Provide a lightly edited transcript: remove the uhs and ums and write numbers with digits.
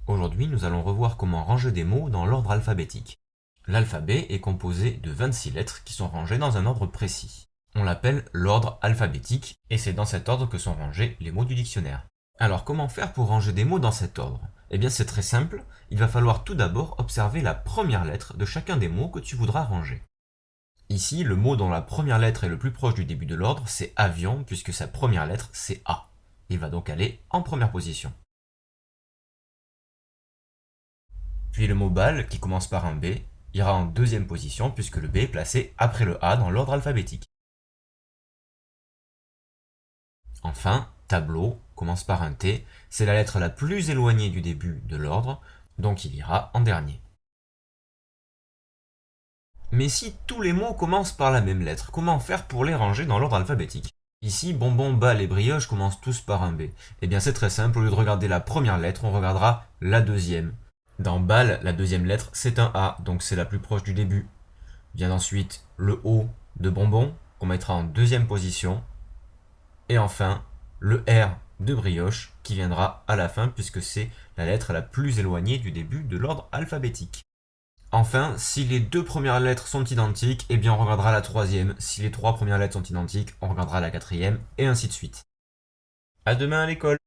Aujourd'hui, nous allons revoir comment ranger des mots dans l'ordre alphabétique. L'alphabet est composé de 26 lettres qui sont rangées dans un ordre précis. On l'appelle l'ordre alphabétique et c'est dans cet ordre que sont rangés les mots du dictionnaire. Alors comment faire pour ranger des mots dans cet ordre? Eh bien c'est très simple, il va falloir tout d'abord observer la première lettre de chacun des mots que tu voudras ranger. Ici, le mot dont la première lettre est le plus proche du début de l'ordre, c'est avion, puisque sa première lettre, c'est A. Il va donc aller en première position. Puis le mot balle, qui commence par un B, ira en deuxième position, puisque le B est placé après le A dans l'ordre alphabétique. Enfin, tableau commence par un T, c'est la lettre la plus éloignée du début de l'ordre, donc il ira en dernier. Mais si tous les mots commencent par la même lettre, comment faire pour les ranger dans l'ordre alphabétique? Ici, bonbon, balle et brioche commencent tous par un B. Eh bien c'est très simple, au lieu de regarder la première lettre, on regardera la deuxième. Dans balle, la deuxième lettre c'est un A, donc c'est la plus proche du début. Vient ensuite le O de bonbon, qu'on mettra en deuxième position. Et enfin, le R de brioche, qui viendra à la fin, puisque c'est la lettre la plus éloignée du début de l'ordre alphabétique. Enfin, si les deux premières lettres sont identiques, eh bien on regardera la troisième. Si les trois premières lettres sont identiques, on regardera la quatrième, et ainsi de suite. À demain à l'école!